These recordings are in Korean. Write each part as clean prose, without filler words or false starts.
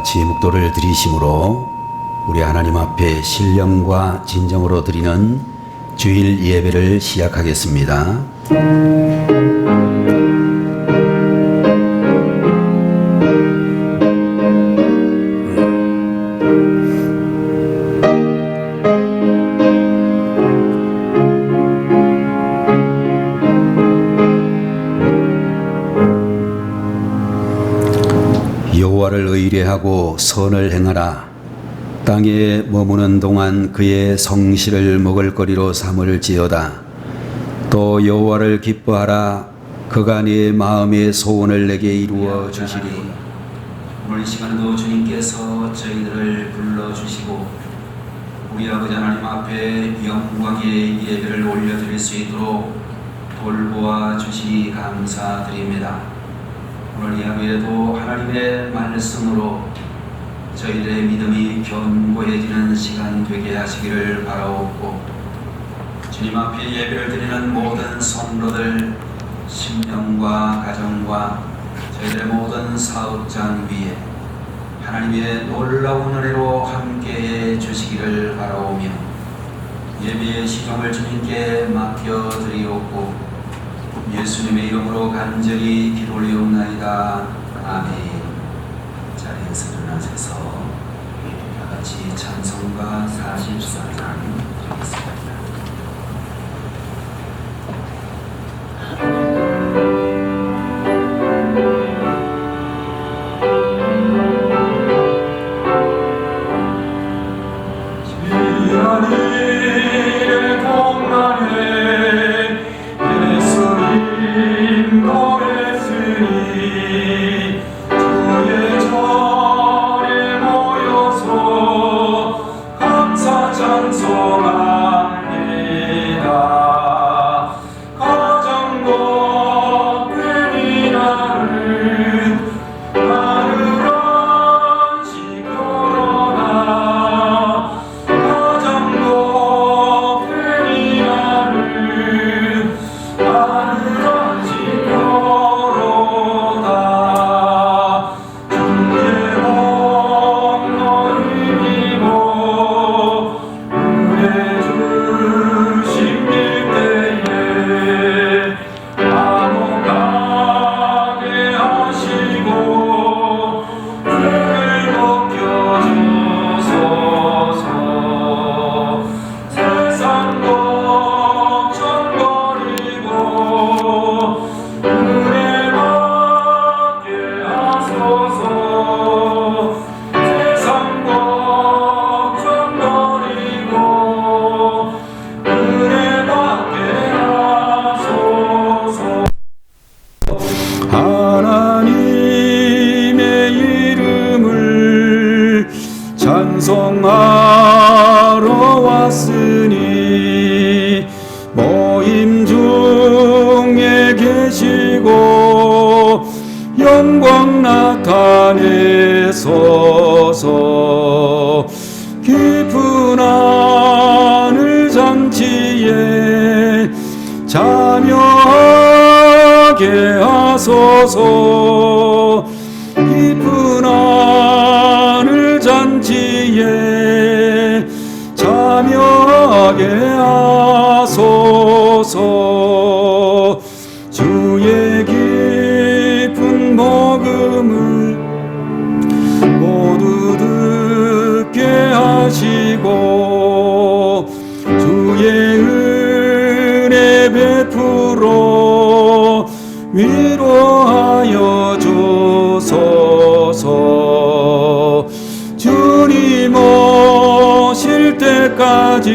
같이 묵도를 드리심으로 우리 하나님 앞에 신령과 진정으로 드리는 주일 예배를 시작하겠습니다. 여호와를 의뢰하고 선을 행하라. 땅에 머무는 동안 그의 성실을 먹을거리로 삼을지어다. 또 여호와를 기뻐하라. 그가 네 마음의 소원을 내게 이루어 주시리. 오늘 이 시간에도 주님께서 저희들을 불러주시고 우리 아버지 하나님 앞에 영광의 예배를 올려드릴 수 있도록 돌보아 주시니 감사드립니다. 오늘 이 하루에도 하나님의 말씀으로 저희들의 믿음이 견고해지는 시간 되게 하시기를 바라옵고, 주님 앞에 예배를 드리는 모든 성도들 심령과 가정과 저희들의 모든 사업장 위에 하나님의 놀라운 은혜로 함께해 주시기를 바라오며, 예배의 시종을 주님께 맡겨드리옵고 예수님의 이름으로 간절히 기도 올리옵나이다. 아멘. 자리에서 일어나셔서 다같이 찬송가 44장 드리겠습니다. 찬송하러 왔으니 모임 중에 계시고 영광 나타내소서. 깊은 하늘 잔치에 참여하게 하소서. 깊은 하늘 잔치에 참여하게 하소서. 주의 깊은 복음을 모두 듣게 하시고 주의 은혜 베풀어 위로하여 주소서. 주님 오실 때까지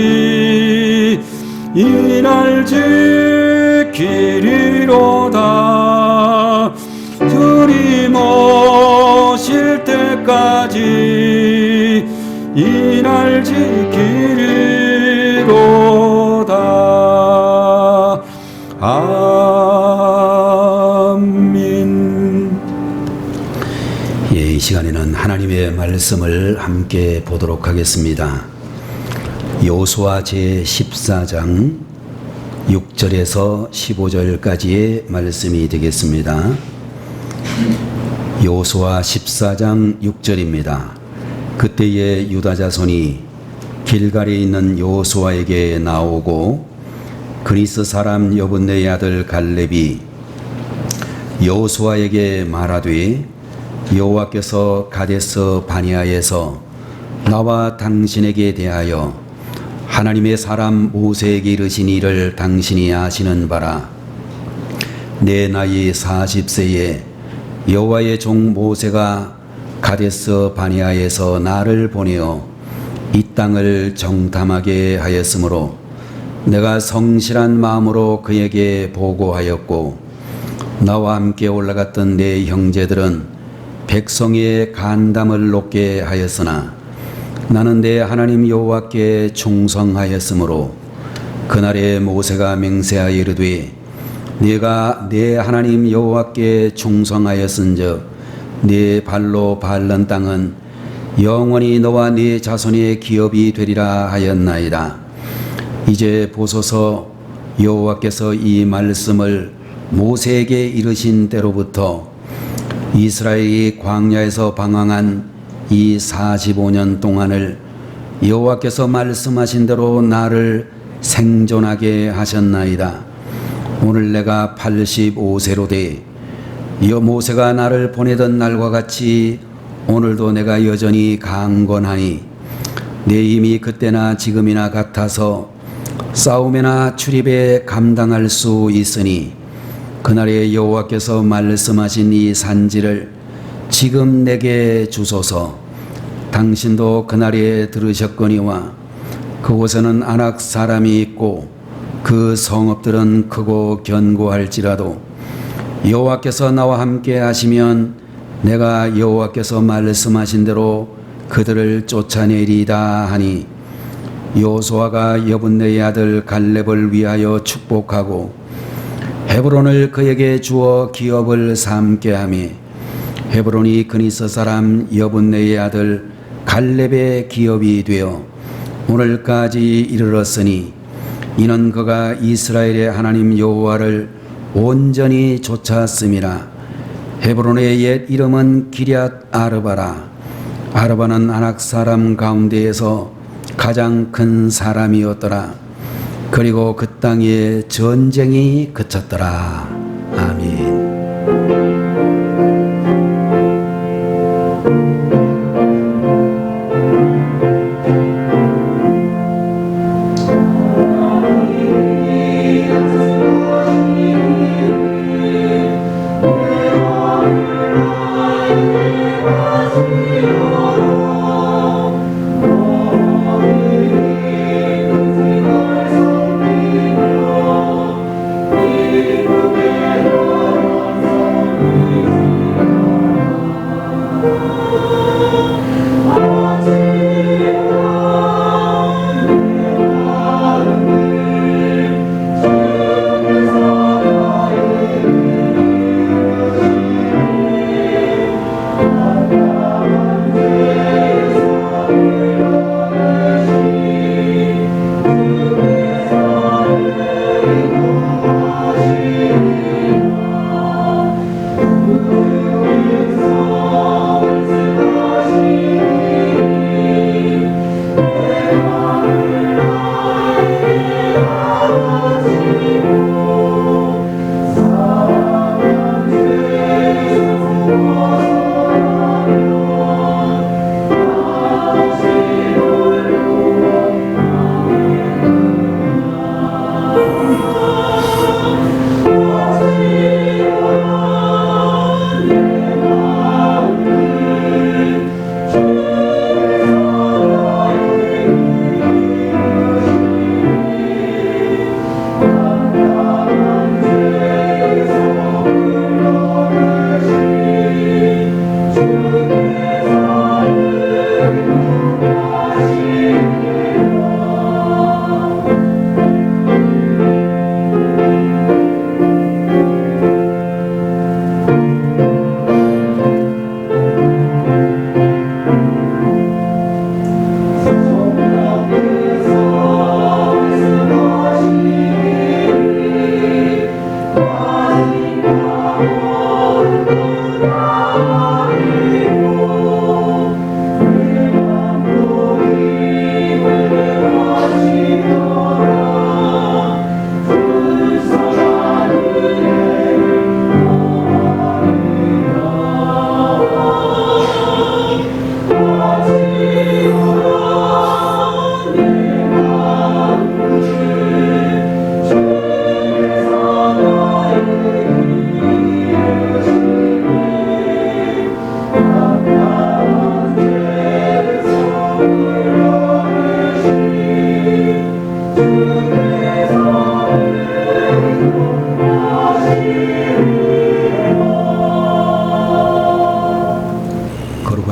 이 날 지키리로다. 주님 오실 때까지 이 날 지키리로다. 아멘. 이 시간에는 하나님의 말씀을 함께 보도록 하겠습니다. 여호수아 제14장 6절에서 15절까지의 말씀이 되겠습니다. 여호수아 14장 6절입니다. 그때에 유다 자손이 길갈에 있는 여호수아에게 나오고 그니스 사람 여분네의 아들 갈렙이 여호수아에게 말하되 여호와께서 가데스 바네아에서 나와 당신에게 대하여 하나님의 사람 모세에게 이르신 일을 당신이 아시는 바라. 내 나이 40세에 여호와의 종 모세가 가데스 바네아에서 나를 보내어 이 땅을 정탐하게 하였으므로 내가 성실한 마음으로 그에게 보고하였고 나와 함께 올라갔던 내 형제들은 백성의 간담을 높게 하였으나 나는 내 하나님 여호와께 충성하였으므로 그날에 모세가 맹세하여 이르되 네가 내 하나님 여호와께 충성하였은즉 네 발로 밟는 땅은 영원히 너와 네 자손의 기업이 되리라 하였나이다. 이제 보소서 여호와께서 이 말씀을 모세에게 이르신 때로부터 이스라엘이 광야에서 방황한 이 45년 동안을 여호와께서 말씀하신 대로 나를 생존하게 하셨나이다. 오늘 내가 85세로 돼 모세가 나를 보내던 날과 같이 오늘도 내가 여전히 강건하니 내 힘이 그때나 지금이나 같아서 싸움이나 출입에 감당할 수 있으니 그날에 여호와께서 말씀하신 이 산지를 지금 내게 주소서. 당신도 그날에 들으셨거니와 그곳에는 아낙 사람이 있고 그 성읍들은 크고 견고할지라도 여호와께서 나와 함께 하시면 내가 여호와께서 말씀하신 대로 그들을 쫓아내리이다 하니 여호수아가 여분네의 아들 갈렙을 위하여 축복하고 헤브론을 그에게 주어 기업을 삼게 하며 헤브론이 그니스 사람 여분네의 아들 갈렙의 기업이 되어 오늘까지 이르렀으니 이는 그가 이스라엘의 하나님 여호와를 온전히 쫓았음이라. 헤브론의 옛 이름은 기럇 아르바라. 아르바는 아낙 사람 가운데에서 가장 큰 사람이었더라. 그리고 그 땅에 전쟁이 그쳤더라. 아멘.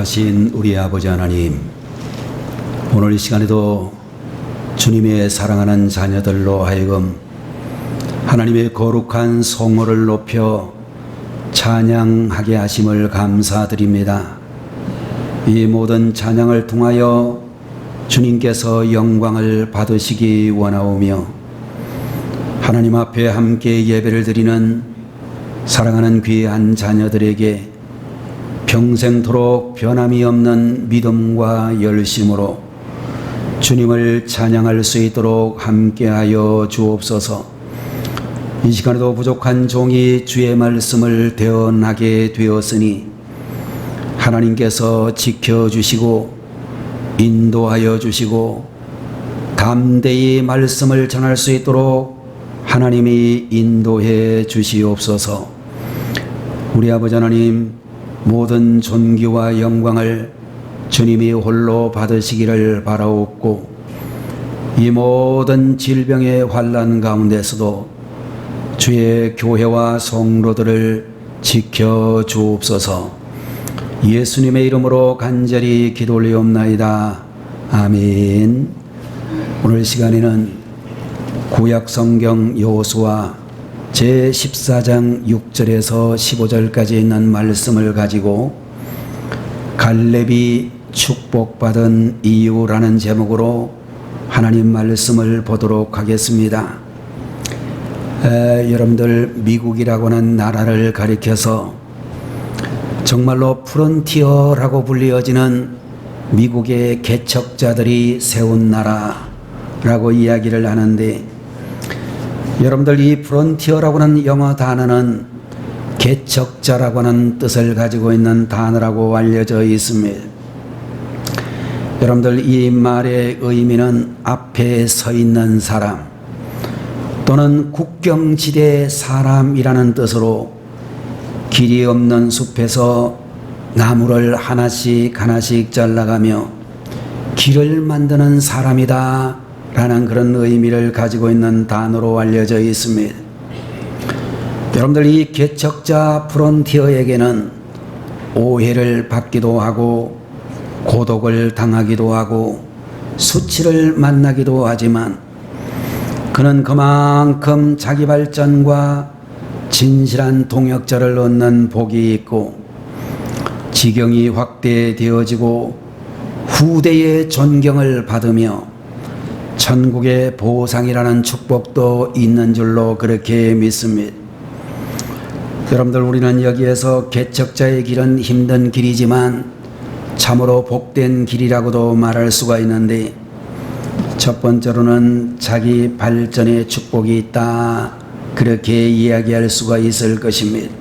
거룩하신 우리 아버지 하나님, 오늘 이 시간에도 주님의 사랑하는 자녀들로 하여금 하나님의 거룩한 성호를 높여 찬양하게 하심을 감사드립니다. 이 모든 찬양을 통하여 주님께서 영광을 받으시기 원하오며 하나님 앞에 함께 예배를 드리는 사랑하는 귀한 자녀들에게 평생토록 변함이 없는 믿음과 열심으로 주님을 찬양할 수 있도록 함께하여 주옵소서. 이 시간에도 부족한 종이 주의 말씀을 대언하게 되었으니 하나님께서 지켜주시고 인도하여 주시고 담대히 말씀을 전할 수 있도록 하나님이 인도해 주시옵소서. 우리 아버지 하나님, 모든 존귀와 영광을 주님이 홀로 받으시기를 바라옵고 이 모든 질병의 환난 가운데서도 주의 교회와 성도들을 지켜 주옵소서. 예수님의 이름으로 간절히 기도 올리옵나이다. 아멘. 오늘 시간에는 구약 성경 여호수아 제14장 6절에서 15절까지 있는 말씀을 가지고 갈렙이 축복받은 이유라는 제목으로 하나님 말씀을 보도록 하겠습니다. 여러분들, 미국이라고 하는 나라를 가리켜서 정말로 프론티어라고 불리어지는 미국의 개척자들이 세운 나라라고 이야기를 하는데, 여러분들, 이 프론티어라고 하는 영어 단어는 개척자라고 하는 뜻을 가지고 있는 단어라고 알려져 있습니다. 여러분들, 이 말의 의미는 앞에 서 있는 사람 또는 국경지대 사람이라는 뜻으로 길이 없는 숲에서 나무를 하나씩 하나씩 잘라가며 길을 만드는 사람이다 라는 그런 의미를 가지고 있는 단어로 알려져 있습니다. 여러분들, 이 개척자 프론티어에게는 오해를 받기도 하고 고독을 당하기도 하고 수치를 만나기도 하지만 그는 그만큼 자기 발전과 진실한 동역자를 얻는 복이 있고 지경이 확대되어지고 후대의 존경을 받으며 천국의 보상이라는 축복도 있는 줄로 그렇게 믿습니다. 여러분들, 우리는 여기에서 개척자의 길은 힘든 길이지만 참으로 복된 길이라고도 말할 수가 있는데, 첫 번째로는 자기 발전의 축복이 있다, 그렇게 이야기할 수가 있을 것입니다.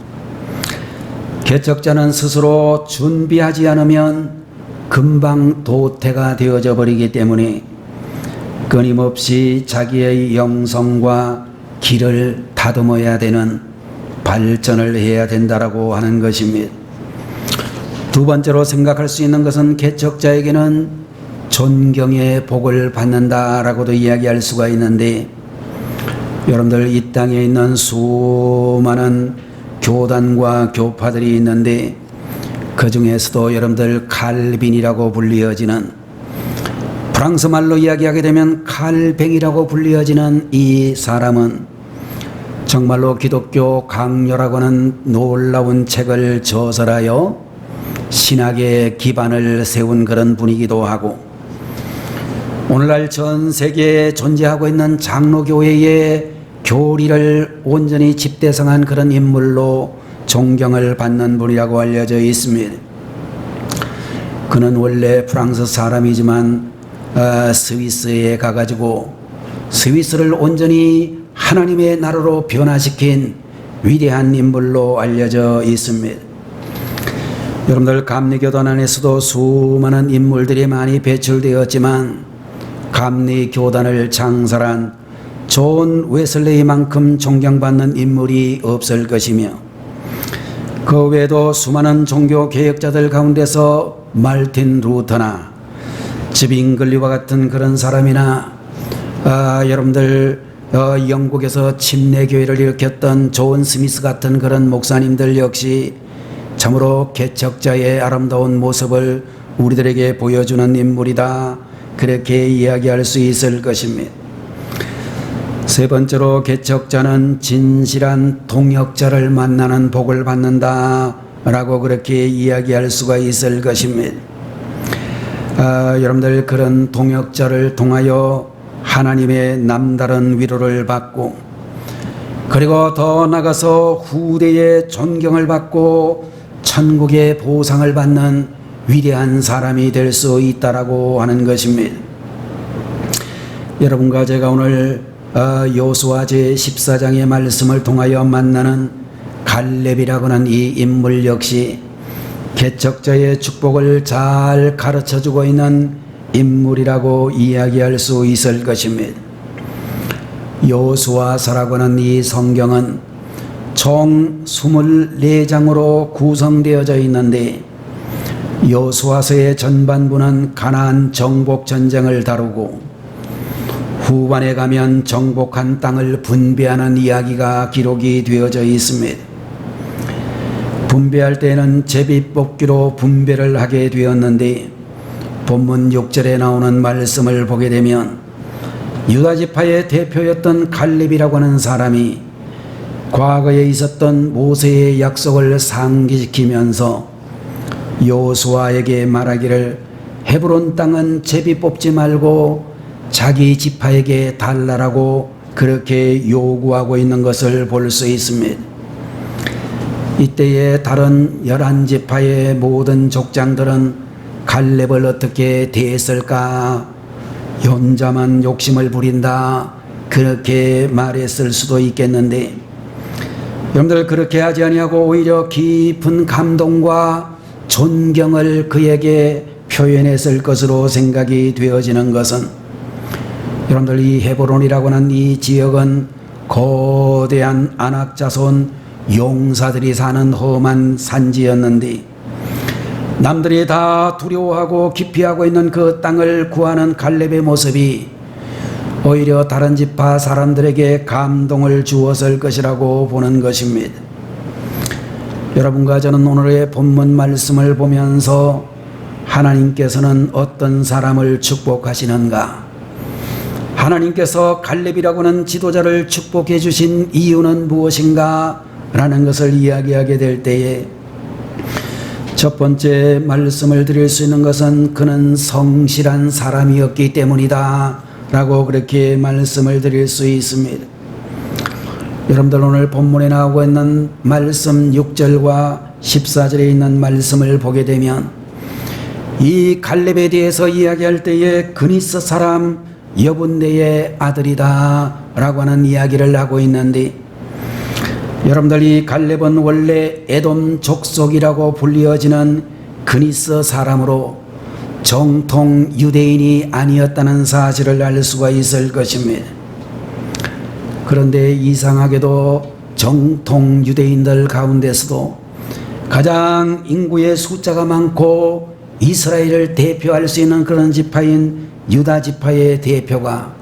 개척자는 스스로 준비하지 않으면 금방 도태가 되어져 버리기 때문에 끊임없이 자기의 영성과 길을 다듬어야 되는, 발전을 해야 된다라고 하는 것입니다. 두 번째로 생각할 수 있는 것은 개척자에게는 존경의 복을 받는다라고도 이야기할 수가 있는데, 여러분들, 이 땅에 있는 수많은 교단과 교파들이 있는데 그 중에서도 여러분들 칼빈이라고 불리어지는, 프랑스 말로 이야기하게 되면 칼뱅이라고 불리어지는 이 사람은 정말로 기독교 강요라고 하는 놀라운 책을 저설하여 신학의 기반을 세운 그런 분이기도 하고, 오늘날 전 세계에 존재하고 있는 장로교회의 교리를 온전히 집대성한 그런 인물로 존경을 받는 분이라고 알려져 있습니다. 그는 원래 프랑스 사람이지만 스위스에 가가지고 스위스를 온전히 하나님의 나라로 변화시킨 위대한 인물로 알려져 있습니다. 여러분들, 감리교단 안에서도 수많은 인물들이 많이 배출되었지만 감리교단을 창설한 존 웨슬레이만큼 존경받는 인물이 없을 것이며, 그 외에도 수많은 종교 개혁자들 가운데서 말틴 루터나 즈빙글리와 같은 그런 사람이나 여러분들 영국에서 침례교회를 일으켰던 존 스미스 같은 그런 목사님들 역시 참으로 개척자의 아름다운 모습을 우리들에게 보여주는 인물이다. 그렇게 이야기할 수 있을 것입니다. 세 번째로 개척자는 진실한 동역자를 만나는 복을 받는다 라고 그렇게 이야기할 수가 있을 것입니다. 여러분들 그런 동역자를 통하여 하나님의 남다른 위로를 받고 그리고 더 나아가서 후대의 존경을 받고 천국의 보상을 받는 위대한 사람이 될 수 있다라고 하는 것입니다. 여러분과 제가 오늘 여호수아 제14장의 말씀을 통하여 만나는 갈렙이라고 하는 이 인물 역시 개척자의 축복을 잘 가르쳐주고 있는 인물이라고 이야기할 수 있을 것입니다. 여호수아서라고 하는 이 성경은 총 24장으로 구성되어져 있는데 여호수아서의 전반부는 가나안 정복 전쟁을 다루고 후반에 가면 정복한 땅을 분배하는 이야기가 기록이 되어져 있습니다. 분배할 때는 제비뽑기로 분배를 하게 되었는데 본문 6절에 나오는 말씀을 보게 되면 유다지파의 대표였던 갈렙이라고 하는 사람이 과거에 있었던 모세의 약속을 상기시키면서 여호수아에게 말하기를 헤브론 땅은 제비 뽑지 말고 자기 지파에게 달라라고 그렇게 요구하고 있는 것을 볼 수 있습니다. 이때에 다른 11지파의 모든 족장들은 갈렙을 어떻게 대했을까? 혼자만 욕심을 부린다 그렇게 말했을 수도 있겠는데 여러분들 그렇게 하지 아니하고 오히려 깊은 감동과 존경을 그에게 표현했을 것으로 생각이 되어지는 것은 여러분들 이 헤브론이라고 하는 이 지역은 거대한 아낙 자손 용사들이 사는 험한 산지였는데 남들이 다 두려워하고 기피하고 있는 그 땅을 구하는 갈렙의 모습이 오히려 다른 지파 사람들에게 감동을 주었을 것이라고 보는 것입니다. 여러분과 저는 오늘의 본문 말씀을 보면서 하나님께서는 어떤 사람을 축복하시는가? 하나님께서 갈렙이라고 하는 지도자를 축복해 주신 이유는 무엇인가? 라는 것을 이야기하게 될 때에 첫 번째 말씀을 드릴 수 있는 것은 그는 성실한 사람이었기 때문이다 라고 그렇게 말씀을 드릴 수 있습니다. 여러분들 오늘 본문에 나오고 있는 말씀 6절과 14절에 있는 말씀을 보게 되면 이 갈렙에 대해서 이야기할 때에 그니스 사람 여분네의 아들이다 라고 하는 이야기를 하고 있는데 여러분들 이 갈렙은 원래 에돔 족속이라고 불리어지는 그니스 사람으로 정통 유대인이 아니었다는 사실을 알 수가 있을 것입니다. 그런데 이상하게도 정통 유대인들 가운데서도 가장 인구의 숫자가 많고 이스라엘을 대표할 수 있는 그런 지파인 유다 지파의 대표가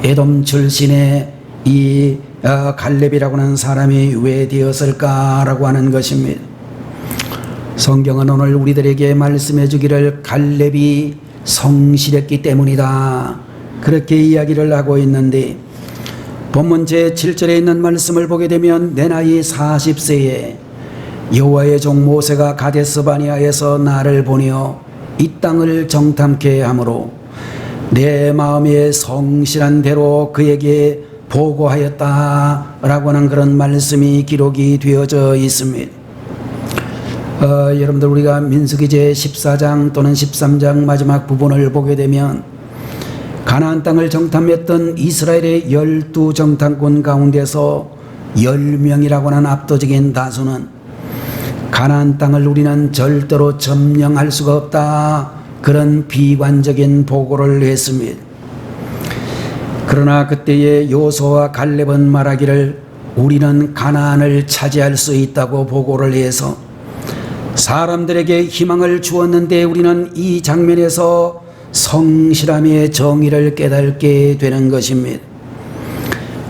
에돔 출신의 이 갈렙이라고 하는 사람이 왜 되었을까라고 하는 것입니다. 성경은 오늘 우리들에게 말씀해 주기를 갈렙이 성실했기 때문이다 그렇게 이야기를 하고 있는데 본문 제7절에 있는 말씀을 보게 되면 내 나이 40세에 여호와의 종 모세가 가데스 바네아에서 나를 보내어 이 땅을 정탐케 하므로 내 마음에 성실한 대로 그에게 보고하였다 라고 하는 그런 말씀이 기록이 되어져 있습니다. 여러분들 우리가 민수기 제14장 또는 13장 마지막 부분을 보게 되면 가나안 땅을 정탐했던 이스라엘의 12정탐꾼 가운데서 10명이라고 하는 압도적인 다수는 가나안 땅을 우리는 절대로 점령할 수가 없다 그런 비관적인 보고를 했습니다. 그러나 그때의 여호수아와 갈렙은 말하기를 우리는 가나안을 차지할 수 있다고 보고를 해서 사람들에게 희망을 주었는데 우리는 이 장면에서 성실함의 정의를 깨닫게 되는 것입니다.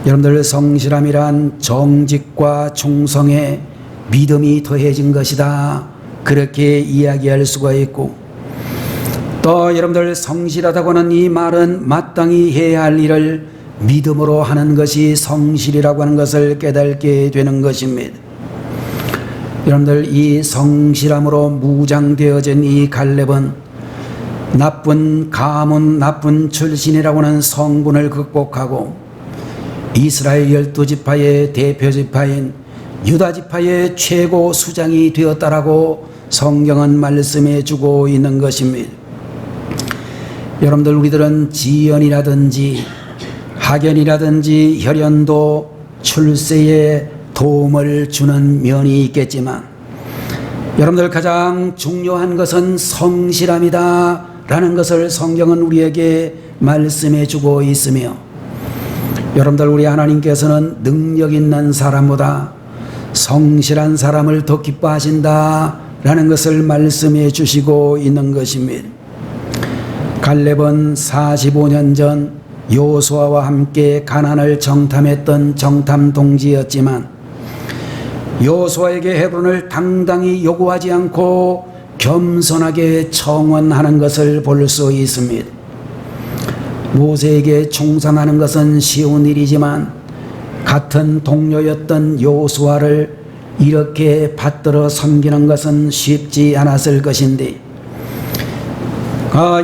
여러분들 성실함이란 정직과 충성의 믿음이 더해진 것이다. 그렇게 이야기할 수가 있고, 또 여러분들 성실하다고 하는 이 말은 마땅히 해야 할 일을 믿음으로 하는 것이 성실이라고 하는 것을 깨닫게 되는 것입니다. 여러분들 이 성실함으로 무장되어진 이 갈렙은 나쁜 가문, 나쁜 출신이라고 하는 성분을 극복하고 이스라엘 12지파의 대표 지파인 유다 지파의 최고 수장이 되었다라고 성경은 말씀해 주고 있는 것입니다. 여러분들 우리들은 지연이라든지 학연이라든지 혈연도 출세에 도움을 주는 면이 있겠지만 여러분들 가장 중요한 것은 성실함이다 라는 것을 성경은 우리에게 말씀해 주고 있으며, 여러분들 우리 하나님께서는 능력 있는 사람보다 성실한 사람을 더 기뻐하신다 라는 것을 말씀해 주시고 있는 것입니다. 갈렙은 45년 전 여호수아와 함께 가나안을 정탐했던 정탐 동지였지만 여호수아에게 헤브론을 당당히 요구하지 않고 겸손하게 청원하는 것을 볼 수 있습니다. 모세에게 충성하는 것은 쉬운 일이지만 같은 동료였던 여호수아를 이렇게 받들어 섬기는 것은 쉽지 않았을 것인데,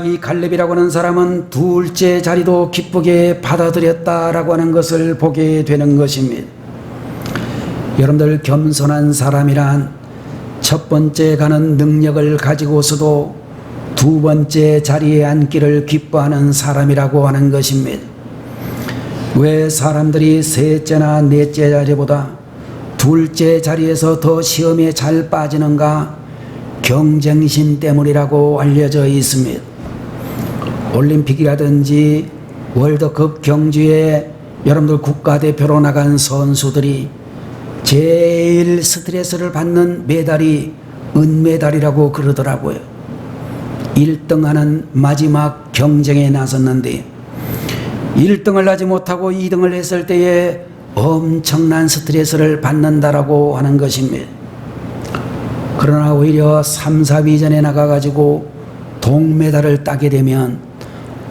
이 갈렙이라고 하는 사람은 둘째 자리도 기쁘게 받아들였다라고 하는 것을 보게 되는 것입니다. 여러분들 겸손한 사람이란 첫 번째 가는 능력을 가지고서도 두 번째 자리에 앉기를 기뻐하는 사람이라고 하는 것입니다. 왜 사람들이 셋째나 넷째 자리보다 둘째 자리에서 더 시험에 잘 빠지는가? 경쟁심 때문이라고 알려져 있습니다. 올림픽이라든지 월드컵 경주에 여러분들 국가대표로 나간 선수들이 제일 스트레스를 받는 메달이 은메달이라고 그러더라고요. 1등하는 마지막 경쟁에 나섰는데 1등을 하지 못하고 2등을 했을 때에 엄청난 스트레스를 받는다라고 하는 것입니다. 그러나 오히려 3, 4위전에 나가가지고 동메달을 따게 되면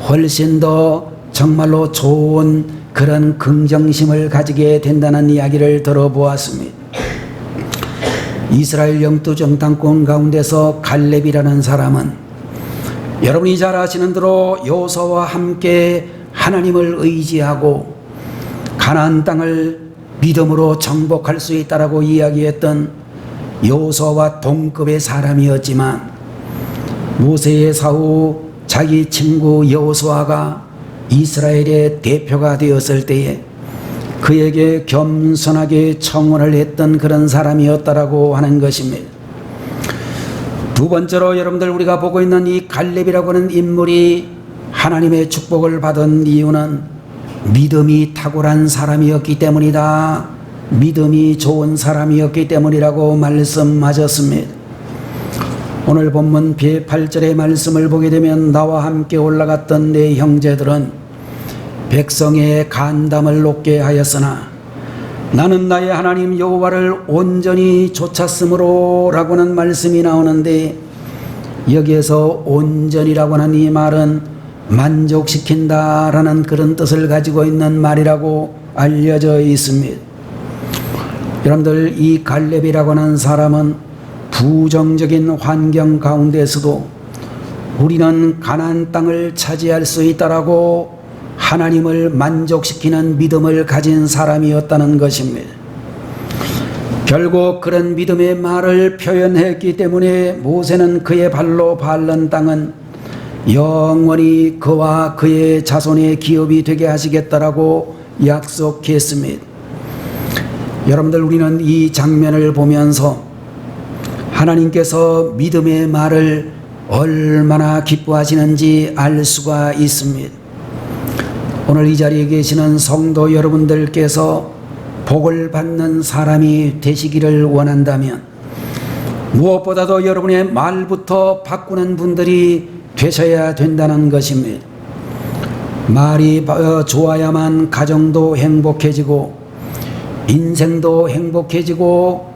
훨씬 더 정말로 좋은 그런 긍정심을 가지게 된다는 이야기를 들어보았습니다. 이스라엘 영토 정탐권 가운데서 갈렙이라는 사람은 여러분이 잘 아시는 대로 여호수아와 함께 하나님을 의지하고 가나안 땅을 믿음으로 정복할 수 있다라고 이야기했던 여호수아와 동급의 사람이었지만 모세의 사후 자기 친구 여호수아가 이스라엘의 대표가 되었을 때에 그에게 겸손하게 청원을 했던 그런 사람이었다라고 하는 것입니다. 두 번째로 여러분들 우리가 보고 있는 이 갈렙이라고 하는 인물이 하나님의 축복을 받은 이유는 믿음이 탁월한 사람이었기 때문이다. 믿음이 좋은 사람이었기 때문이라고 말씀하셨습니다. 오늘 본문 8절의 말씀을 보게 되면 나와 함께 올라갔던 내 형제들은 백성의 간담을 높게 하였으나 나는 나의 하나님 여호와를 온전히 좇았으므로 라고는 말씀이 나오는데, 여기에서 온전이라고 하는 이 말은 만족시킨다 라는 그런 뜻을 가지고 있는 말이라고 알려져 있습니다. 여러분들 이 갈렙이라고 하는 사람은 부정적인 환경 가운데서도 우리는 가나안 땅을 차지할 수 있다라고 하나님을 만족시키는 믿음을 가진 사람이었다는 것입니다. 결국 그런 믿음의 말을 표현했기 때문에 모세는 그의 발로 밟는 땅은 영원히 그와 그의 자손의 기업이 되게 하시겠다라고 약속했습니다. 여러분들 우리는 이 장면을 보면서 하나님께서 믿음의 말을 얼마나 기뻐하시는지 알 수가 있습니다. 오늘 이 자리에 계시는 성도 여러분들께서 복을 받는 사람이 되시기를 원한다면 무엇보다도 여러분의 말부터 바꾸는 분들이 되셔야 된다는 것입니다. 말이 좋아야만 가정도 행복해지고 인생도 행복해지고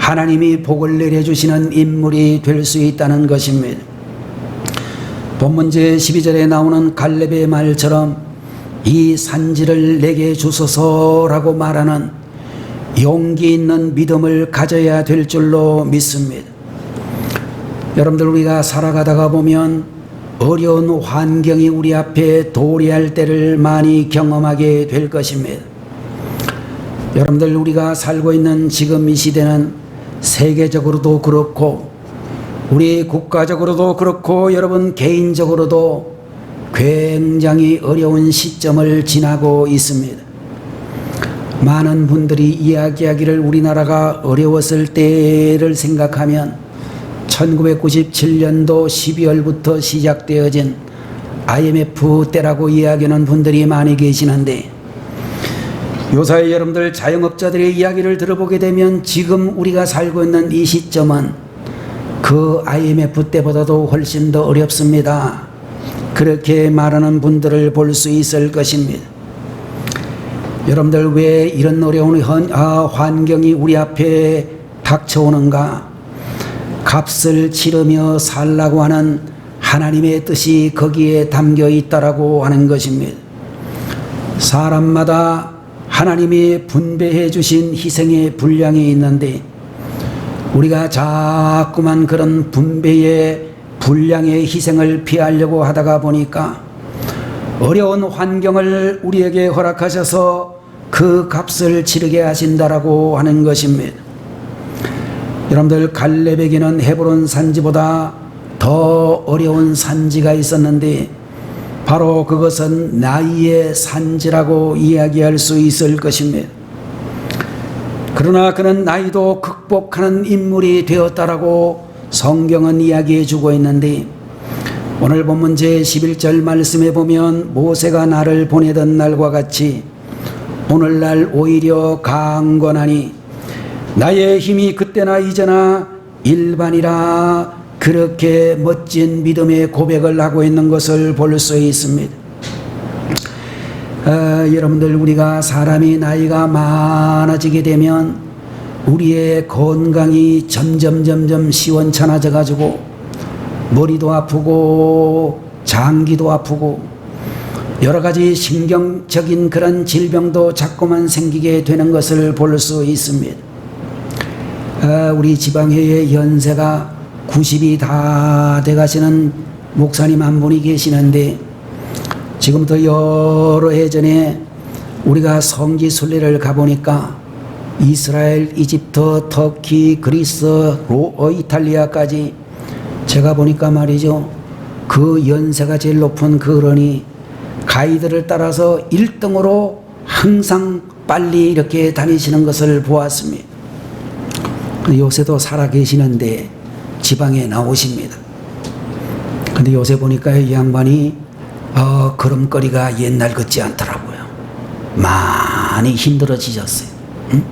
하나님이 복을 내려주시는 인물이 될 수 있다는 것입니다. 본문 제12절에 나오는 갈렙의 말처럼 이 산지를 내게 주소서라고 말하는 용기 있는 믿음을 가져야 될 줄로 믿습니다. 여러분들, 우리가 살아가다가 보면 어려운 환경이 우리 앞에 도래할 때를 많이 경험하게 될 것입니다. 여러분들, 우리가 살고 있는 지금 이 시대는 세계적으로도 그렇고 우리 국가적으로도 그렇고 여러분 개인적으로도 굉장히 어려운 시점을 지나고 있습니다. 많은 분들이 이야기하기를 우리나라가 어려웠을 때를 생각하면 1997년도 12월부터 시작되어진 IMF 때라고 이야기하는 분들이 많이 계시는데, 요사이 여러분들 자영업자들의 이야기를 들어보게 되면 지금 우리가 살고 있는 이 시점은 그 IMF 때보다도 훨씬 더 어렵습니다. 그렇게 말하는 분들을 볼 수 있을 것입니다. 여러분들, 왜 이런 어려운 환경이 우리 앞에 닥쳐오는가? 값을 치르며 살라고 하는 하나님의 뜻이 거기에 담겨 있다라고 하는 것입니다. 사람마다 하나님이 분배해 주신 희생의 분량이 있는데 우리가 자꾸만 그런 분배의 분량의 희생을 피하려고 하다가 보니까 어려운 환경을 우리에게 허락하셔서 그 값을 치르게 하신다라고 하는 것입니다. 여러분들, 갈렙에게는 헤브론 산지보다 더 어려운 산지가 있었는데 바로 그것은 나이의 산지라고 이야기할 수 있을 것입니다. 그러나 그는 나이도 극복하는 인물이 되었다라고 성경은 이야기해 주고 있는데, 오늘 본문 제11절 말씀에 보면 모세가 나를 보내던 날과 같이 오늘날 오히려 강건하니 나의 힘이 그때나 이제나 일반이라, 그렇게 멋진 믿음의 고백을 하고 있는 것을 볼 수 있습니다. 여러분들, 우리가 사람이 나이가 많아지게 되면 우리의 건강이 점점 시원찮아져 가지고 머리도 아프고 장기도 아프고 여러 가지 신경적인 그런 질병도 자꾸만 생기게 되는 것을 볼 수 있습니다. 우리 지방회의 연세가 90이 다 돼가시는 목사님 한 분이 계시는데, 지금부터 여러 해 전에 우리가 성지 순례를 가보니까 이스라엘, 이집트, 터키, 그리스, 이탈리아까지 제가 보니까 말이죠, 그 연세가 제일 높은 그 어른이 가이드를 따라서 1등으로 항상 빨리 이렇게 다니시는 것을 보았습니다. 요새도 살아 계시는데 지방에 나오십니다. 근데 요새 보니까 이 양반이 걸음걸이가 옛날 같지 않더라고요. 많이 힘들어지셨어요. 응?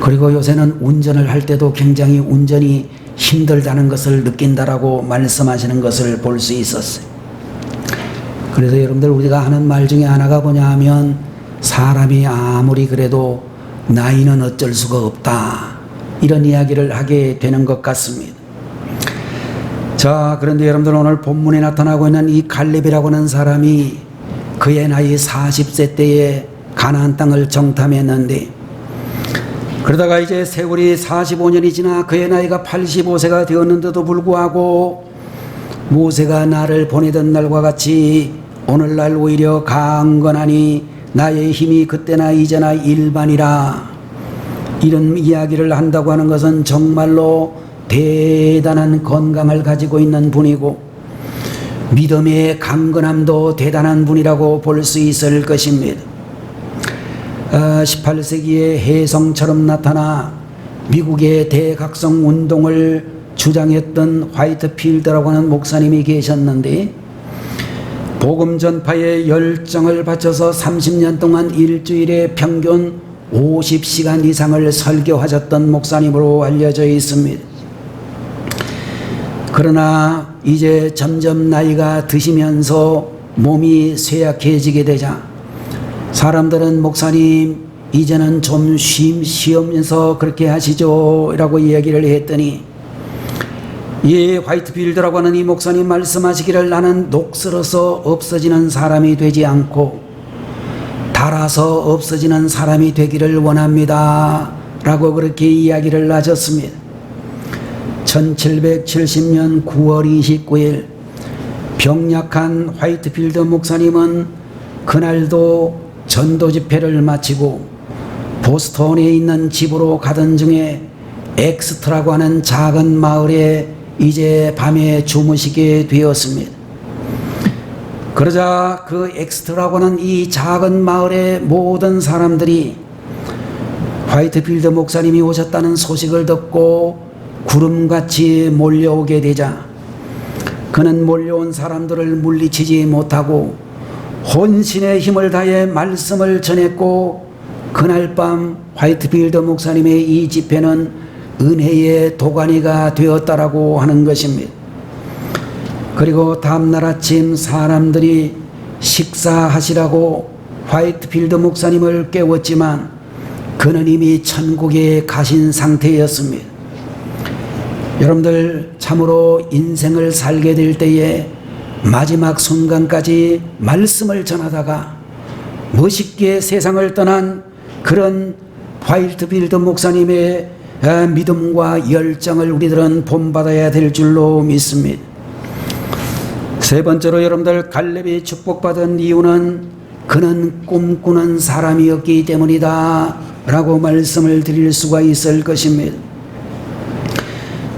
그리고 요새는 운전을 할 때도 굉장히 운전이 힘들다는 것을 느낀다라고 말씀하시는 것을 볼 수 있었어요. 그래서 여러분들, 우리가 하는 말 중에 하나가 뭐냐 하면, 사람이 아무리 그래도 나이는 어쩔 수가 없다, 이런 이야기를 하게 되는 것 같습니다. 자, 그런데 여러분들, 오늘 본문에 나타나고 있는 이 갈렙이라고 하는 사람이 그의 나이 40세 때에 가나안 땅을 정탐했는데, 그러다가 이제 세월이 45년이 지나 그의 나이가 85세가 되었는데도 불구하고 모세가 나를 보내던 날과 같이 오늘날 오히려 강건하니 나의 힘이 그때나 이제나 일반이라, 이런 이야기를 한다고 하는 것은 정말로 대단한 건강을 가지고 있는 분이고 믿음의 강건함도 대단한 분이라고 볼 수 있을 것입니다. 18세기에 혜성처럼 나타나 미국의 대각성 운동을 주장했던 화이트필드라고 하는 목사님이 계셨는데, 복음 전파에 열정을 바쳐서 30년 동안 일주일에 평균 50시간 이상을 설교하셨던 목사님으로 알려져 있습니다. 그러나 이제 점점 나이가 드시면서 몸이 쇠약해지게 되자 사람들은 목사님 이제는 좀 쉬면서 그렇게 하시죠 라고 이야기를 했더니, 이 화이트필드라고 하는 이 목사님 말씀하시기를, 나는 녹슬어서 없어지는 사람이 되지 않고 닳아서 없어지는 사람이 되기를 원합니다 라고 그렇게 이야기를 하셨습니다. 1770년 9월 29일 병약한 화이트필드 목사님은 그날도 전도 집회를 마치고 보스턴에 있는 집으로 가던 중에 엑스트라고 하는 작은 마을에 이제 밤에 주무시게 되었습니다. 그러자 그 엑스트라고 하는 이 작은 마을의 모든 사람들이 화이트필드 목사님이 오셨다는 소식을 듣고 구름같이 몰려오게 되자, 그는 몰려온 사람들을 물리치지 못하고 혼신의 힘을 다해 말씀을 전했고, 그날 밤 화이트필드 목사님의 이 집회는 은혜의 도가니가 되었다라고 하는 것입니다. 그리고 다음날 아침 사람들이 식사하시라고 화이트필드 목사님을 깨웠지만 그는 이미 천국에 가신 상태였습니다. 여러분들, 참으로 인생을 살게 될 때에 마지막 순간까지 말씀을 전하다가 멋있게 세상을 떠난 그런 화이트필드 목사님의 믿음과 열정을 우리들은 본받아야 될 줄로 믿습니다. 세 번째로 여러분들, 갈렙이 축복받은 이유는 그는 꿈꾸는 사람이었기 때문이다 라고 말씀을 드릴 수가 있을 것입니다.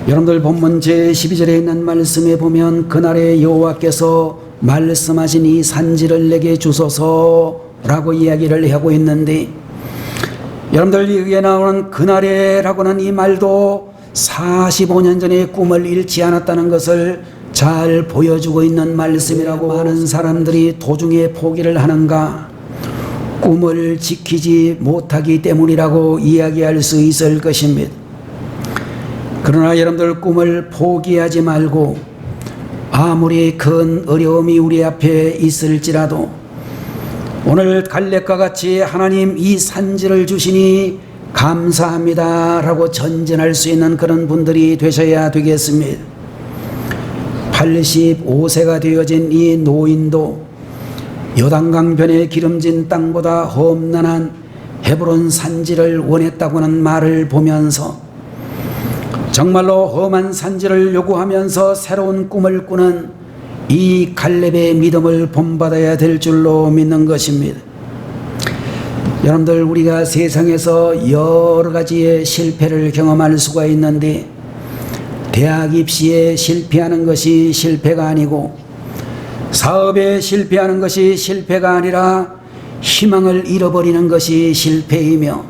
여러분들, 본문 제12절에 있는 말씀에 보면 그날에 여호와께서 말씀하신 이 산지를 내게 주소서 라고 이야기를 하고 있는데, 여러분들, 여기에 나오는 그날에 라고 하는 이 말도 45년 전에 꿈을 잃지 않았다는 것을 잘 보여주고 있는 말씀이라고. 많은 사람들이 도중에 포기를 하는가? 꿈을 지키지 못하기 때문이라고 이야기할 수 있을 것입니다. 그러나 여러분들, 꿈을 포기하지 말고 아무리 큰 어려움이 우리 앞에 있을지라도 오늘 갈렙과 같이 하나님 이 산지를 주시니 감사합니다 라고 전진할 수 있는 그런 분들이 되셔야 되겠습니다. 85세가 되어진 이 노인도 요단강변의 기름진 땅보다 험난한 헤브론 산지를 원했다고 하는 말을 보면서 정말로 험한 산지를 요구하면서 새로운 꿈을 꾸는 이 갈렙의 믿음을 본받아야 될 줄로 믿는 것입니다. 여러분들, 우리가 세상에서 여러 가지의 실패를 경험할 수가 있는데, 대학 입시에 실패하는 것이 실패가 아니고 사업에 실패하는 것이 실패가 아니라 희망을 잃어버리는 것이 실패이며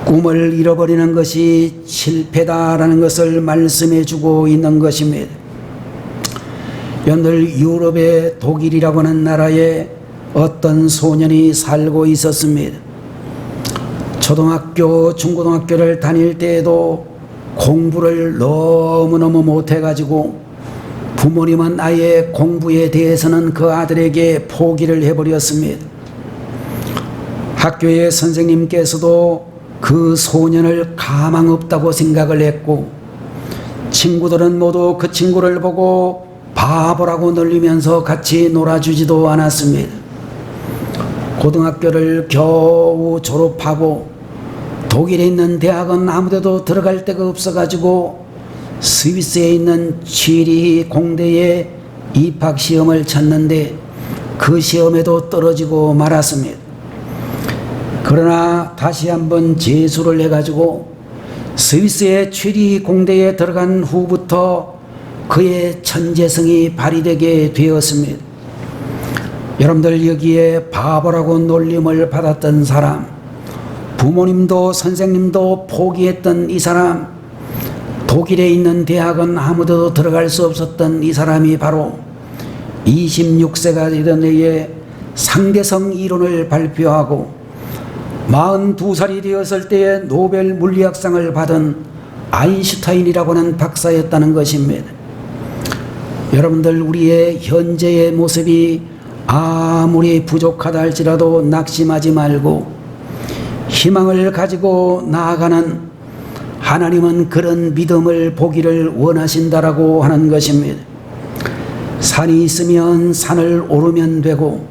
꿈을 잃어버리는 것이 실패다라는 것을 말씀해 주고 있는 것입니다. 여러분들, 유럽의 독일이라고 하는 나라에 어떤 소년이 살고 있었습니다. 초등학교, 중고등학교를 다닐 때에도 공부를 너무너무 못해가지고 부모님은 아예 공부에 대해서는 그 아들에게 포기를 해버렸습니다. 학교의 선생님께서도 그 소년을 가망 없다고 생각을 했고, 친구들은 모두 그 친구를 보고 바보라고 놀리면서 같이 놀아주지도 않았습니다. 고등학교를 겨우 졸업하고 독일에 있는 대학은 아무데도 들어갈 데가 없어가지고 스위스에 있는 취리 공대에 입학시험을 쳤는데 그 시험에도 떨어지고 말았습니다. 그러나 다시 한번 재수를 해가지고 스위스의 취리 공대에 들어간 후부터 그의 천재성이 발휘되게 되었습니다. 여러분들, 여기에 바보라고 놀림을 받았던 사람, 부모님도 선생님도 포기했던 이 사람, 독일에 있는 대학은 아무도 들어갈 수 없었던 이 사람이 바로 26세가 되던 해에 상대성 이론을 발표하고 42살이 되었을 때에 노벨 물리학상을 받은 아인슈타인이라고 하는 박사였다는 것입니다. 여러분들, 우리의 현재의 모습이 아무리 부족하다 할지라도 낙심하지 말고 희망을 가지고 나아가는 하나님은 그런 믿음을 보기를 원하신다라고 하는 것입니다. 산이 있으면 산을 오르면 되고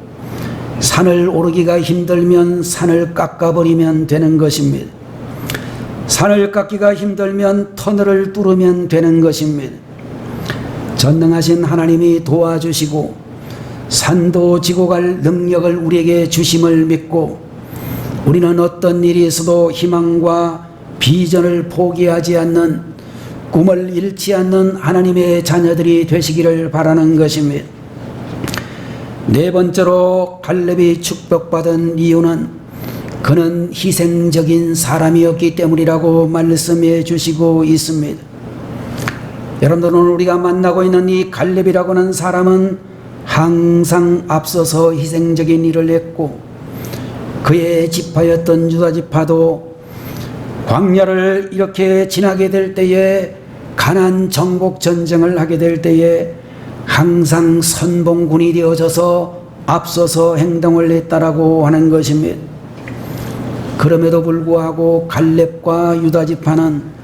산을 오르기가 힘들면 산을 깎아버리면 되는 것입니다. 산을 깎기가 힘들면 터널을 뚫으면 되는 것입니다. 전능하신 하나님이 도와주시고 산도 지고 갈 능력을 우리에게 주심을 믿고 우리는 어떤 일이 있어도 희망과 비전을 포기하지 않는, 꿈을 잃지 않는 하나님의 자녀들이 되시기를 바라는 것입니다. 네 번째로 갈렙이 축복받은 이유는 그는 희생적인 사람이었기 때문이라고 말씀해 주시고 있습니다. 여러분들, 오늘 우리가 만나고 있는 이 갈렙이라고 하는 사람은 항상 앞서서 희생적인 일을 했고, 그의 지파였던 유다 지파도 광야를 이렇게 지나게 될 때에, 가나안 정복 전쟁을 하게 될 때에 항상 선봉군이 되어져서 앞서서 행동을 했다라고 하는 것입니다. 그럼에도 불구하고 갈렙과 유다 지파는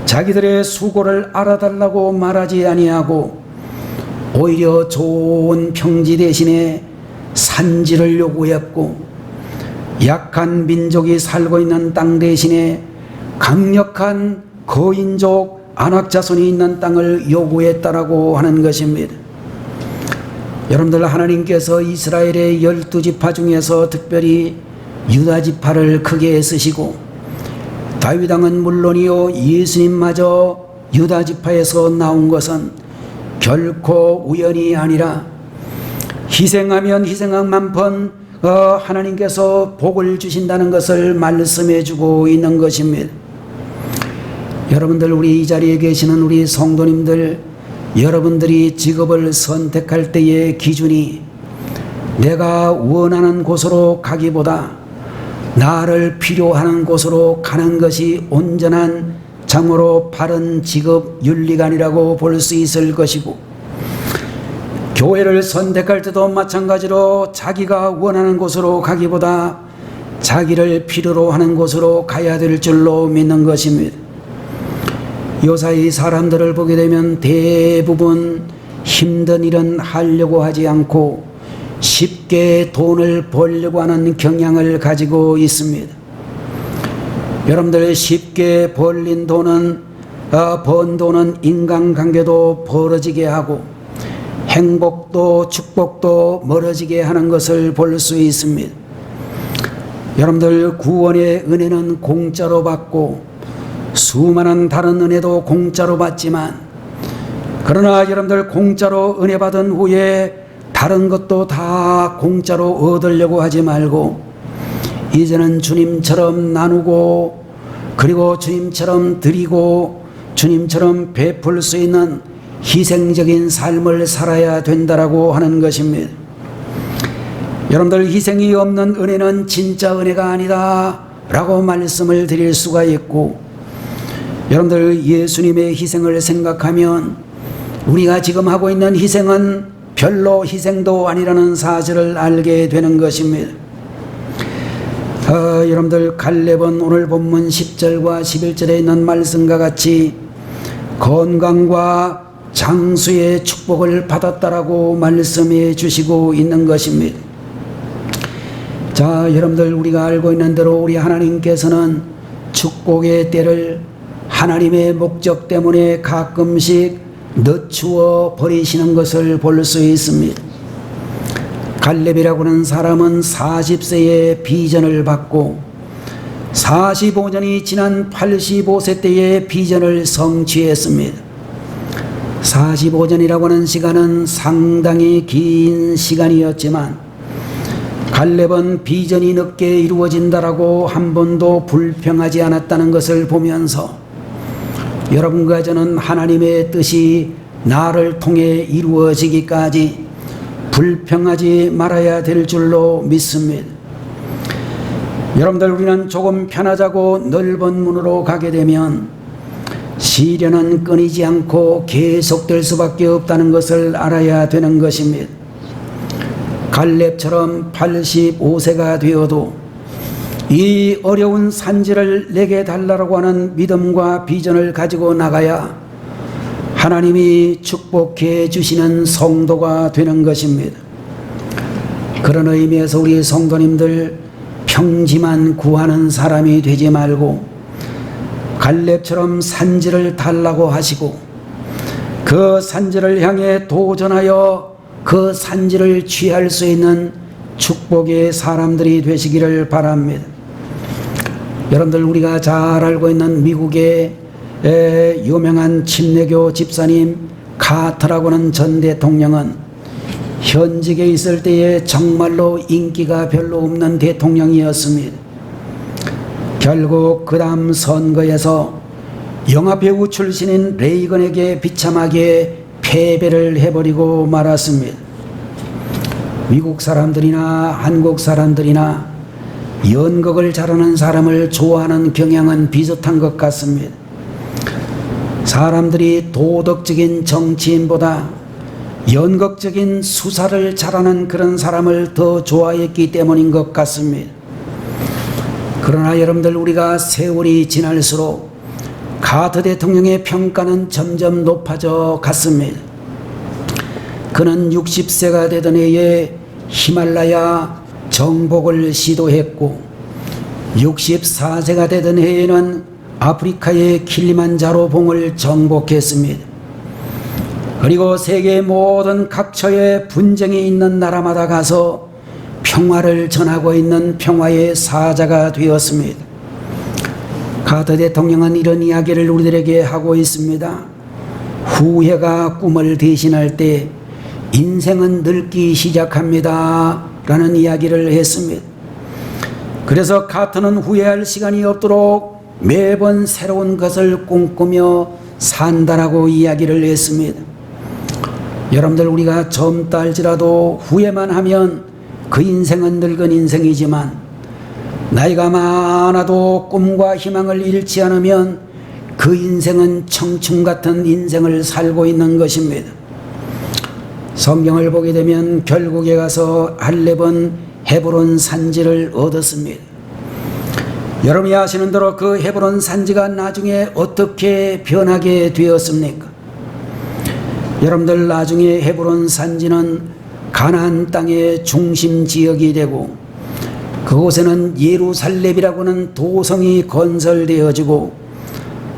자기들의 수고를 알아달라고 말하지 아니하고 오히려 좋은 평지 대신에 산지를 요구했고, 약한 민족이 살고 있는 땅 대신에 강력한 거인족 안악 자손이 있는 땅을 요구했다라고 하는 것입니다. 여러분들, 하나님께서 이스라엘의 12지파 중에서 특별히 유다 지파를 크게 쓰시고, 다윗 왕은 물론이요 예수님마저 유다 지파에서 나온 것은 결코 우연이 아니라 희생하면 희생한 만큼 하나님께서 복을 주신다는 것을 말씀해 주고 있는 것입니다. 여러분들, 우리 이 자리에 계시는 우리 성도님들, 여러분들이 직업을 선택할 때의 기준이 내가 원하는 곳으로 가기보다 나를 필요하는 곳으로 가는 것이 온전한 참으로 바른 직업 윤리관이라고 볼 수 있을 것이고, 교회를 선택할 때도 마찬가지로 자기가 원하는 곳으로 가기보다 자기를 필요로 하는 곳으로 가야 될 줄로 믿는 것입니다. 요사이 사람들을 보게 되면 대부분 힘든 일은 하려고 하지 않고 쉽게 돈을 벌려고 하는 경향을 가지고 있습니다. 여러분들, 쉽게 벌린 돈은 번 돈은 인간관계도 벌어지게 하고 행복도 축복도 멀어지게 하는 것을 볼 수 있습니다. 여러분들, 구원의 은혜는 공짜로 받고 수많은 다른 은혜도 공짜로 받지만, 그러나 여러분들, 공짜로 은혜 받은 후에 다른 것도 다 공짜로 얻으려고 하지 말고 이제는 주님처럼 나누고, 그리고 주님처럼 드리고 주님처럼 베풀 수 있는 희생적인 삶을 살아야 된다라고 하는 것입니다. 여러분들, 희생이 없는 은혜는 진짜 은혜가 아니다 라고 말씀을 드릴 수가 있고, 여러분들, 예수님의 희생을 생각하면 우리가 지금 하고 있는 희생은 별로 희생도 아니라는 사실을 알게 되는 것입니다. 여러분들, 갈렙은 오늘 본문 10절과 11절에 있는 말씀과 같이 건강과 장수의 축복을 받았다라고 말씀해 주시고 있는 것입니다. 자, 여러분들, 우리가 알고 있는 대로 우리 하나님께서는 축복의 때를 하나님의 목적 때문에 가끔씩 늦추어 버리시는 것을 볼 수 있습니다. 갈렙이라고 하는 사람은 40세에 비전을 받고 45년이 지난 85세 때에 비전을 성취했습니다. 45년이라고 하는 시간은 상당히 긴 시간이었지만 갈렙은 비전이 늦게 이루어진다라고 한 번도 불평하지 않았다는 것을 보면서 여러분과 저는 하나님의 뜻이 나를 통해 이루어지기까지 불평하지 말아야 될 줄로 믿습니다. 여러분들, 우리는 조금 편하자고 넓은 문으로 가게 되면 시련은 끊이지 않고 계속될 수밖에 없다는 것을 알아야 되는 것입니다. 갈렙처럼 85세가 되어도 이 어려운 산지를 내게 달라고 하는 믿음과 비전을 가지고 나가야 하나님이 축복해 주시는 성도가 되는 것입니다. 그런 의미에서 우리 성도님들 평지만 구하는 사람이 되지 말고 갈렙처럼 산지를 달라고 하시고 그 산지를 향해 도전하여 그 산지를 취할 수 있는 축복의 사람들이 되시기를 바랍니다. 여러분들, 우리가 잘 알고 있는 미국의 유명한 침례교 집사님 카터라고는 전 대통령은 현직에 있을 때에 정말로 인기가 별로 없는 대통령이었습니다. 결국 그 다음 선거에서 영화배우 출신인 레이건에게 비참하게 패배를 해버리고 말았습니다. 미국 사람들이나 한국 사람들이나 연극을 잘하는 사람을 좋아하는 경향은 비슷한 것 같습니다. 사람들이 도덕적인 정치인보다 연극적인 수사를 잘하는 그런 사람을 더 좋아했기 때문인 것 같습니다. 그러나 여러분들, 우리가 세월이 지날수록 카터 대통령의 평가는 점점 높아져 갔습니다. 그는 60세가 되던 해에 히말라야 정복을 시도했고 64세가 되던 해에는 아프리카의 킬리만자로 봉을 정복했습니다. 그리고 세계 모든 각처에 분쟁이 있는 나라마다 가서 평화를 전하고 있는 평화의 사자가 되었습니다. 카터 대통령은 이런 이야기를 우리들에게 하고 있습니다. 후회가 꿈을 대신할 때 인생은 늙기 시작합니다 라는 이야기를 했습니다. 그래서 카터는 후회할 시간이 없도록 매번 새로운 것을 꿈꾸며 산다라고 이야기를 했습니다. 여러분들, 우리가 젊다 할지라도 후회만 하면 그 인생은 늙은 인생이지만 나이가 많아도 꿈과 희망을 잃지 않으면 그 인생은 청춘 같은 인생을 살고 있는 것입니다. 성경을 보게 되면 결국에 가서 할렙은 헤브론 산지를 얻었습니다. 여러분이 아시는 대로 그 헤브론 산지가 나중에 어떻게 변하게 되었습니까? 여러분들, 나중에 헤브론 산지는 가나안 땅의 중심 지역이 되고 그곳에는 예루살렘이라고 하는 도성이 건설되어지고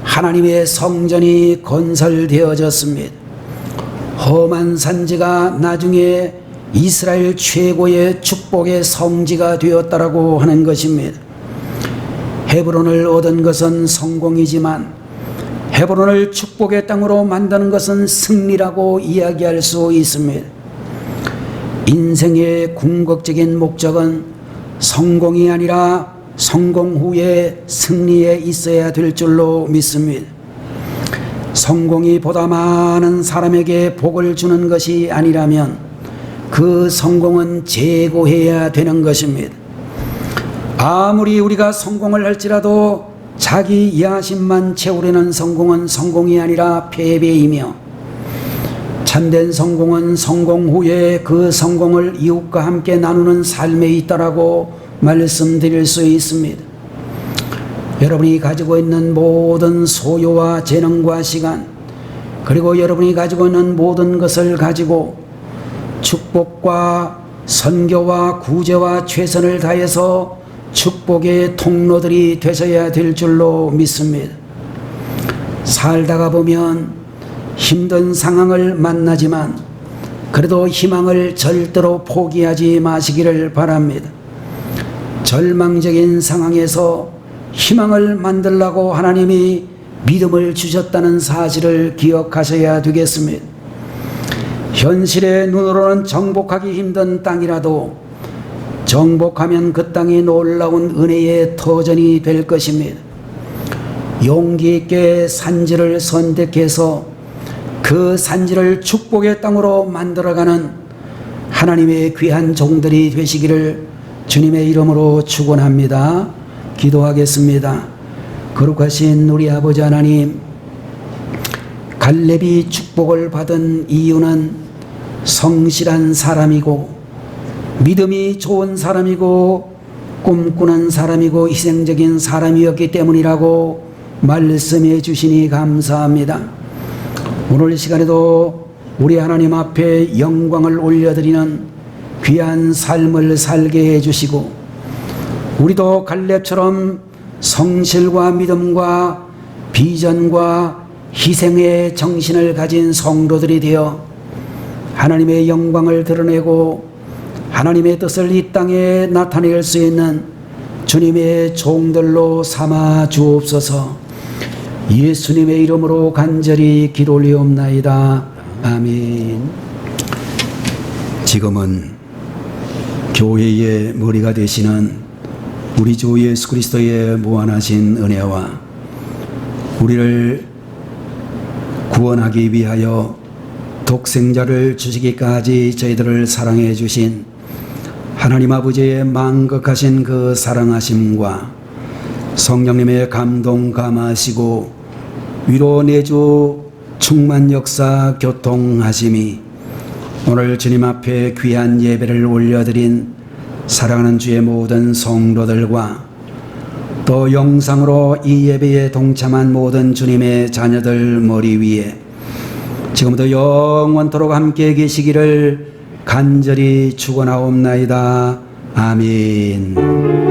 하나님의 성전이 건설되어졌습니다. 험한 산지가 나중에 이스라엘 최고의 축복의 성지가 되었다라고 하는 것입니다. 헤브론을 얻은 것은 성공이지만 헤브론을 축복의 땅으로 만드는 것은 승리라고 이야기할 수 있습니다. 인생의 궁극적인 목적은 성공이 아니라 성공 후에 승리에 있어야 될 줄로 믿습니다. 성공이 보다 많은 사람에게 복을 주는 것이 아니라면 그 성공은 재고해야 되는 것입니다. 아무리 우리가 성공을 할지라도 자기 야심만 채우려는 성공은 성공이 아니라 패배이며 참된 성공은 성공 후에 그 성공을 이웃과 함께 나누는 삶에 있다라고 말씀드릴 수 있습니다. 여러분이 가지고 있는 모든 소유와 재능과 시간, 그리고 여러분이 가지고 있는 모든 것을 가지고 축복과 선교와 구제와 최선을 다해서 축복의 통로들이 되셔야 될 줄로 믿습니다. 살다가 보면 힘든 상황을 만나지만 그래도 희망을 절대로 포기하지 마시기를 바랍니다. 절망적인 상황에서 희망을 만들라고 하나님이 믿음을 주셨다는 사실을 기억하셔야 되겠습니다. 현실의 눈으로는 정복하기 힘든 땅이라도 정복하면 그 땅이 놀라운 은혜의 터전이 될 것입니다. 용기 있게 산지를 선택해서 그 산지를 축복의 땅으로 만들어가는 하나님의 귀한 종들이 되시기를 주님의 이름으로 축원합니다. 기도하겠습니다. 거룩하신 우리 아버지 하나님, 갈렙이 축복을 받은 이유는 성실한 사람이고 믿음이 좋은 사람이고 꿈꾸는 사람이고 희생적인 사람이었기 때문이라고 말씀해 주시니 감사합니다. 오늘 시간에도 우리 하나님 앞에 영광을 올려드리는 귀한 삶을 살게 해주시고 우리도 갈렙처럼 성실과 믿음과 비전과 희생의 정신을 가진 성도들이 되어 하나님의 영광을 드러내고 하나님의 뜻을 이 땅에 나타낼 수 있는 주님의 종들로 삼아 주옵소서. 예수님의 이름으로 간절히 기도 올리옵나이다. 아멘. 지금은 교회의 머리가 되시는 우리 주 예수 그리스도의 무한하신 은혜와 우리를 구원하기 위하여 독생자를 주시기까지 저희들을 사랑해 주신 하나님 아버지의 만극하신 그 사랑하심과 성령님의 감동 감하시고 위로 내주 충만 역사 교통하심이 오늘 주님 앞에 귀한 예배를 올려드린 사랑하는 주의 모든 성도들과 또 영상으로 이 예배에 동참한 모든 주님의 자녀들 머리 위에 지금부터 영원토록 함께 계시기를 간절히 축원하옵나이다. 아멘.